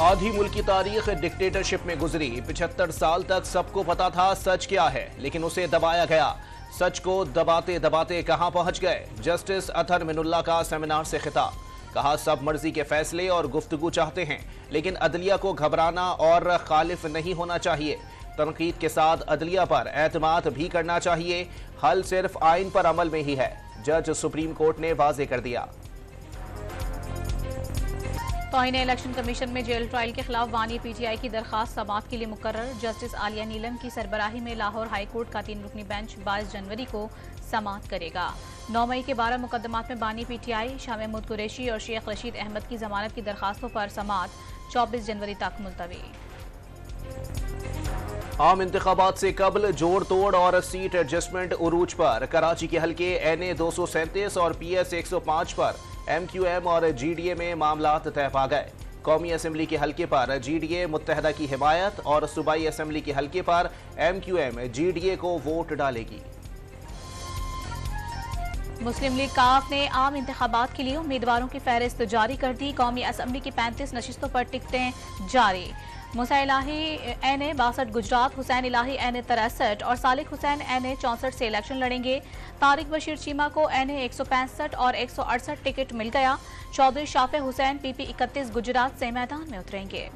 आधी मुल्क की तारीख डिक्टेटरशिप में गुजरी। 75 साल तक सबको पता था सच क्या है, लेकिन उसे दबाया गया। सच को दबाते दबाते कहां पहुंच गए। जस्टिस अतहर मिनुल्लाह का सेमिनार से खिताब। कहा सब मर्जी के फैसले और गुफ्तगू चाहते हैं, लेकिन अदलिया को घबराना और खालिफ नहीं होना चाहिए। तनकीद के साथ अदलिया पर एतमाद भी करना चाहिए। हल सिर्फ आइन पर अमल में ही है, जज सुप्रीम कोर्ट ने वाजे कर दिया। तौहीन इलेक्शन कमीशन में जेल ट्रायल के खिलाफ बानी पीटीआई की दरखास्त समाअत के लिए मुकर्रर। जस्टिस आलिया नीलम की सरबराही में लाहौर हाई कोर्ट का 3 रुकनी बेंच 22 जनवरी को समाअत करेगा। 9 मई के 12 मुकदमात में बानी पीटीआई, शाह महमूद कुरैशी और शेख रशीद अहमद की जमानत की दरखास्तों पर समाअत 24 जनवरी तक मुलतवी। आम इंतखाबात से कबल जोड़ तोड़ और सीट एडजस्टमेंट उरूज पर। कराची के हल्के NA 237 और PS 105 पर MQM और GDA में मामलात तय पा गए। कौमी असम्बली के हल्के पर GDA मुत्तहदा की हिमायत और सूबाई असम्बली के हल्के पर MQM GDA को वोट डालेगी। मुस्लिम लीग काफ ने आम इंतखाबात के लिए उम्मीदवारों की फहरिस्त जारी कर दी। कौमी असम्बली की 35 नशिस्तों पर टिकटें जारी। मूसा इलाही NA 62 गुजरात, हुसैन इलाही NA 63 और सालिक हुसैन NA 64 से इलेक्शन लड़ेंगे। तारिक बशीर चीमा को NA 165 और 168 टिकट मिल गया। चौधरी शाफे हुसैन PP 31 गुजरात से मैदान में उतरेंगे।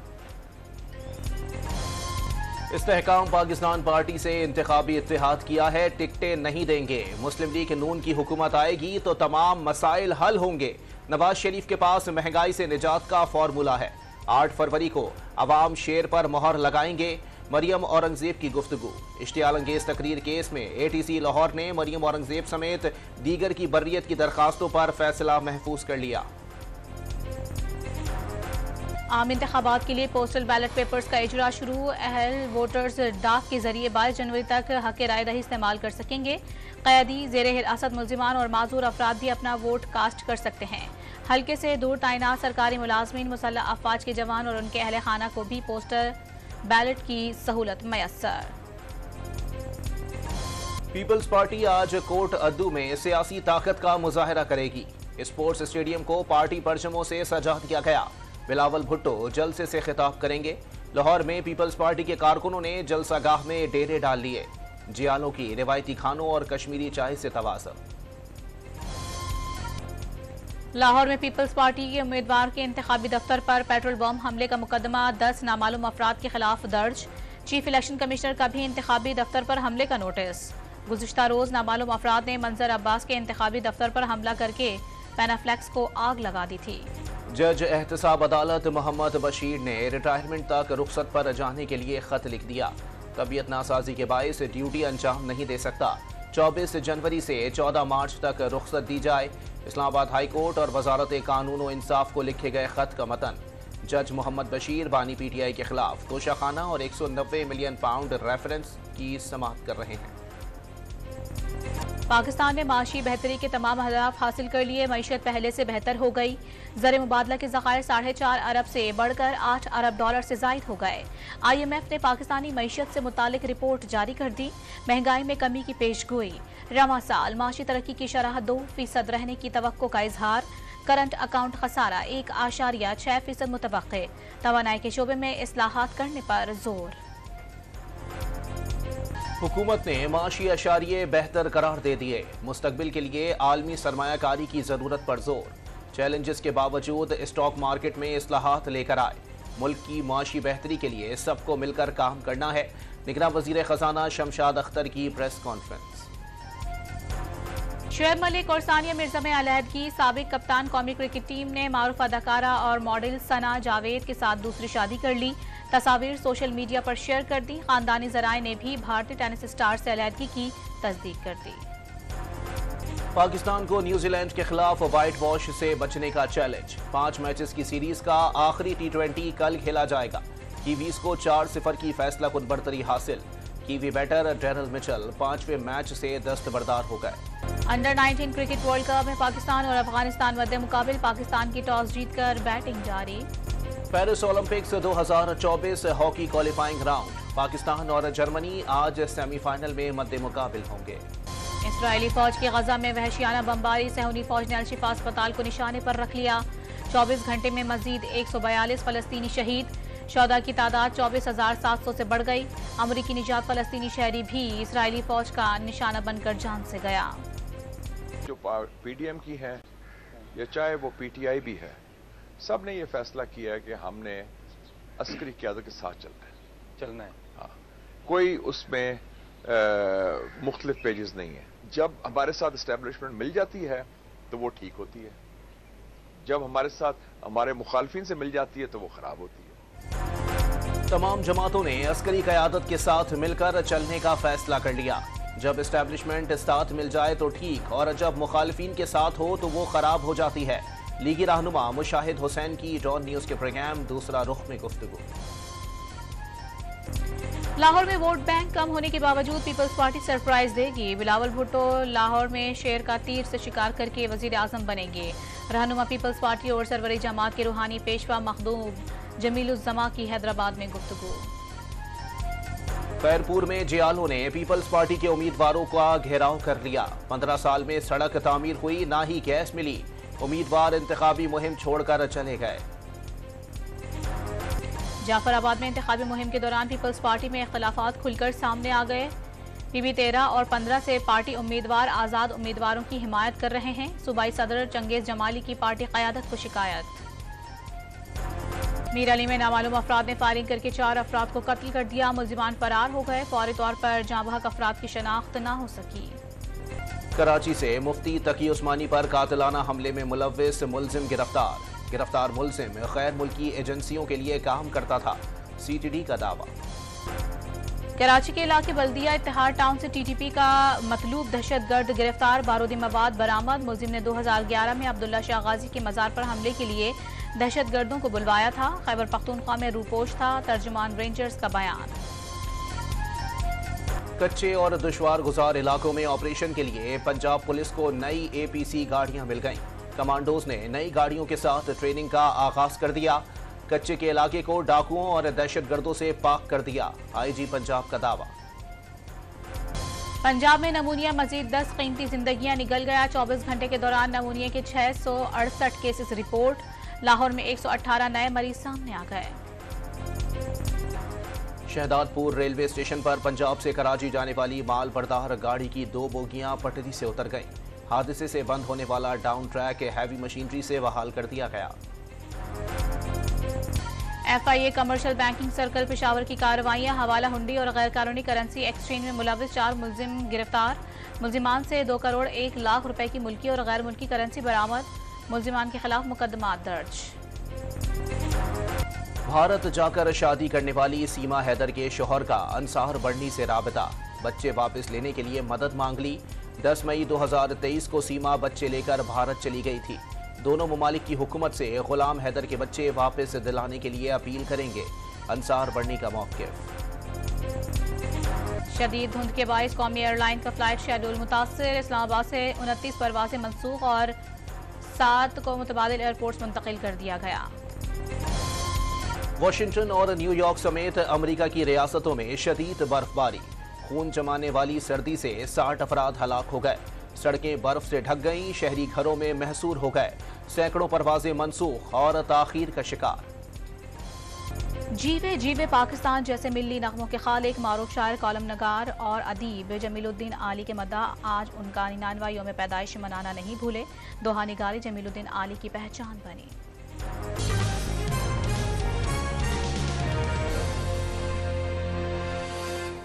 इस्तेहकाम पाकिस्तान पार्टी से इंतखाबी इत्तेहाद किया है, टिकटें नहीं देंगे। मुस्लिम लीग नून की हुकूमत आएगी तो तमाम मसाइल हल होंगे। नवाज शरीफ के पास महंगाई से निजात का फॉर्मूला है। 8 फरवरी को अवाम शेर पर मोहर लगाएंगे। मरियम औरंगजेब की गुफ्तगू। इश्तियाल अंगेज तकरीर केस में ATC लाहौर ने मरियम औरंगजेब समेत दीगर की बर्रियत की दरखास्तों पर फैसला महफूज कर लिया। आम इंतखाबात के लिए पोस्टल बैलेट पेपर्स का इजरा शुरू। अहल वोटर्स डाक के जरिए 22 जनवरी तक हक राय दही इस्तेमाल कर सकेंगे। कैदी, जेर हिरासत मुल्जिमान और माजूर अफराद भी अपना वोट कास्ट कर सकते हैं। हल्के से दूर तैनात सरकारी मुलाजमीन, मुसल्लह अफवाज के जवान और उनके अहल खाना को भी पोस्टल बैलेट की सहूलत मयस्सर। पीपल्स पार्टी आज कोट अद्दू में सियासी ताकत का मुजाहरा करेगी। स्पोर्ट्स स्टेडियम को पार्टी परचमों से सजा दिया गया। बिलावल भुट्टो जलसे से खिताब करेंगे। लाहौर में पीपल्स पार्टी के कारकुनों ने जलसागाह में डेरे डाल लिए। जियालों की रिवायती खानों और कश्मीरी चाय से तवासुल। लाहौर में पीपल्स पार्टी के उम्मीदवार के इंतखाबी दफ्तर पर पेट्रोल बम हमले का मुकदमा 10 नामालूम अफराद के खिलाफ दर्ज। चीफ इलेक्शन कमिश्नर का भी इंतखाबी दफ्तर पर हमले का नोटिस। गुज़िश्ता रोज नामालूम अफराद ने मंजर अब्बास के इंतखाबी दफ्तर पर हमला करके पैनाफ्लेक्स को आग लगा दी थी। जज एहतसाब अदालत मोहम्मद बशीर ने रिटायरमेंट तक रुखसत पर जाने के लिए खत लिख दिया। तबीयत नासाजी के बायस ड्यूटी अंजाम नहीं दे सकता। 24 जनवरी से 14 मार्च तक रुखसत दी जाए। इस्लामाबाद हाई कोर्ट और वजारत कानून और इंसाफ को लिखे गए खत का मतन। जज मोहम्मद बशीर बानी PTI के खिलाफ तोशाखाना और 190 मिलियन पाउंड रेफरेंस की समाअत कर रहे हैं। पाकिस्तान ने माशी बेहतरी के तमाम अहदाफ हासिल कर लिए। मईशत पहले से बेहतर हो गई। ज़र मुबादला के ज़खायर 4.5 अरब से बढ़कर 8 अरब डॉलर से जायद हो गए। IMF ने पाकिस्तानी मईशत से मुतालिक रिपोर्ट जारी कर दी। महंगाई में कमी की पेशगोई। रवां साल माशी तरक्की की शरह 2% रहने की तवक्को का इजहार। Current account खसारा 1.6% मुतवक्के। तवानाई के शोबे में इस्लाहात करने पर जोर। हुकूमत ने माशी अशारिये बेहतर करार दे दिए। मुस्तकबिल के लिए आलमी सरमायाकारी की जरूरत पर जोर। चैलेंजेस के बावजूद स्टॉक मार्केट में इस्लाहात लेकर आए। मुल्क की माशी बेहतरी के लिए सबको मिलकर काम करना है। निगरान वजीर खजाना शमशाद अख्तर की प्रेस कॉन्फ्रेंस। शुएब मलिक और सानिया मिर्जा में अलहदगी। साबिक कप्तान कौमी क्रिकेट टीम ने मारूफ अदाकारा और मॉडल सना जावेद के साथ दूसरी शादी कर ली। तस्वीर सोशल मीडिया पर शेयर कर दी। खानदानी जराए ने भी भारतीय टेनिस स्टार से अलहदगी की तस्दीक कर दी। पाकिस्तान को न्यूजीलैंड के खिलाफ व्हाइट वॉश से बचने का चैलेंज। 5 मैचेस की सीरीज का आखिरी T20 कल खेला जाएगा। कीवीज को 4-0 की फैसला कुन बरतरी हासिल। कीवी बैटर डेरल मिचेल 5वें मैच से दस्तबरदार हो गए। अंडर 19 क्रिकेट वर्ल्ड कप में पाकिस्तान और अफगानिस्तान मध्य मुकाबिल। पाकिस्तान की टॉस जीतकर बैटिंग जारी। Paris Olympics 2024 hockey qualifying round. Pakistan और जर्मनी आज सेमीफाइनल में मद्दे मुकाबिल होंगे। इस्राएली फौज की गजा में वहशियाना बमबारी। सहूनी फौज ने अल शिफा अस्पताल को निशाने पर रख लिया। 24 घंटे में मजीद 142 फलस्तीनी शहीद। शोहदा की तादाद 24,700 से बढ़ गई। अमरीकी निजात फलस्तीनी शहरी भी इसराइली फौज का निशाना बनकर जान से गया। जो पीडीएम की है या चाहे वो पीटीआई भी है, सब ने ये फैसला किया है कि हमने अस्करी क़यादत के साथ चलना है। हाँ, कोई उसमें मुख्तलिफ पेजेस नहीं है। जब हमारे साथ इस्टेब्लिशमेंट मिल जाती है तो वो ठीक होती है, जब हमारे साथ हमारे मुखालफिन से मिल जाती है तो वो खराब होती है। तमाम जमातों ने अस्करी क़यादत के साथ मिलकर चलने का फैसला कर लिया। जब इस्टेब्लिशमेंट साथ मिल जाए तो ठीक, और जब मुखालफिन के साथ हो तो वो खराब हो जाती है। लीगी रहनुमा मुशाहिद हुसैन की डॉन न्यूज के प्रोग्राम दूसरा रुख में गुफ्तगू। लाहौर में वोट बैंक कम होने के बावजूद पीपल्स पार्टी सरप्राइज देगी। बिलावल भुट्टो लाहौर में शेर का तीर से शिकार करके वजीर आजम बनेंगे। रहनुमा पीपल्स पार्टी और सरवरी जमात के रूहानी पेशवा मखदूम जमीलुज़्ज़मा की हैदराबाद में गुफ्तगू। खैरपुर में जियालों ने पीपल्स पार्टी के उम्मीदवारों का घेराव कर लिया। 15 साल में सड़क तामीर हुई, ना ही गैस मिली। उम्मीदवार इंतखाबी मुहिम छोड़कर चले गए। जाफराबाद में इंतखाबी मुहिम के दौरान पीपल्स पार्टी में इख्तलाफात खुलकर सामने आ गए। पीबी 13 और 15 से पार्टी उम्मीदवार आज़ाद उम्मीदवारों की हिमायत कर रहे हैं। सूबाई सदर चंगेज जमाली की पार्टी क़यादत को शिकायत। मीर अली में नामालूम अफराद ने फायरिंग करके 4 अफराद को कत्ल कर दिया। मुल्जिमान फरार हो गए। फौरी तौर पर जाँबहक अफराद की शनाख्त न हो सकी। कराची से मुफ्ती तकी उस्मानी पर कातिलाना हमले में मुलव्विस मुल्जिम गिरफ्तार। गिरफ्तार मुल्जिम गैर मुल्की एजेंसियों के लिए काम करता था, सीटीडी का दावा। कराची के इलाके बल्दिया इत्तेहाद टाउन से टीटीपी का मतलूब दहशतगर्द गिरफ्तार। बारूदी मवाद बरामद। मुल्जिम ने 2011 में अब्दुल्ला शाह गाजी के मजार पर हमले के लिए दहशतगर्दों को बुलवाया था। खैबर पख्तूनख्वा में रूपोश था। तर्जुमान रेंजर्स का बयान। कच्चे और दुश्वार गुजार इलाकों में ऑपरेशन के लिए पंजाब पुलिस को नई एपीसी गाड़ियां मिल गईं। कमांडोज ने नई गाड़ियों के साथ ट्रेनिंग का आगाज कर दिया। कच्चे के इलाके को डाकुओं और दहशतगर्दों से पाक कर दिया, आईजी पंजाब का दावा। पंजाब में नमूनिया मजीद 10 कीमती जिंदगियां निगल गया। 24 घंटे के दौरान नमूनिया के 668 केसेस रिपोर्ट। लाहौर में 118 नए मरीज सामने आ गए। शहदादपुर रेलवे स्टेशन पर पंजाब से कराची जाने वाली माल बरदार गाड़ी की 2 बोगियां पटरी से उतर गईं। हादसे से बंद होने वाला डाउन ट्रैक हैवी मशीनरी से बहाल कर दिया गया। FIA commercial banking circle Peshawar की कार्रवाइयां। हवाला हुंडी और गैर कानूनी करेंसी एक्सचेंज में मुलव्विस 4 मुल्जिम गिरफ्तार। मुल्जिमान से 2 करोड़ 1 लाख रुपए की मुल्की और गैर मुल्की करेंसी बरामद। मुल्जिमान के खिलाफ मुकदमा दर्ज। भारत जाकर शादी करने वाली सीमा हैदर के शौहर का अंसार बढ़नी से राबता। बच्चे वापस लेने के लिए मदद मांग ली। 10 मई 2023 को सीमा बच्चे लेकर भारत चली गई थी। दोनों ममालिक की हुकूमत से गुलाम हैदर के बच्चे वापस दिलाने के लिए अपील करेंगे। अंसार बढ़नी का मौक़िफ़। शदीद धुंध के बाइस कौमी एयरलाइन का फ्लाइट शेड्यूल मुतासर। इस्लामाबाद से 29 परवाज़ें मनसूख और 7 को मुतबादिल एयरपोर्ट्स मुंतकिल कर दिया गया। वाशिंगटन और न्यूयॉर्क समेत अमेरिका की रियासतों में शदीद बर्फबारी। खून जमाने वाली सर्दी से 60 अफराद हलाक हो गए। सड़कें बर्फ से ढक गईं। शहरी घरों में महसूर हो गए। सैकड़ों परवाजें मनसूख और ताखीर का शिकार। जीवे जीवे पाकिस्तान जैसे मिल्ली नगमों के खालिक मारूफ शायर, कॉलम नगार और अदीब जमीलुद्दीन आली के मद्दाह आज उनका 99वां यौम पैदाइश मनाना नहीं भूले। दोहा निगारी जमीलुद्दीन आली की पहचान बनी।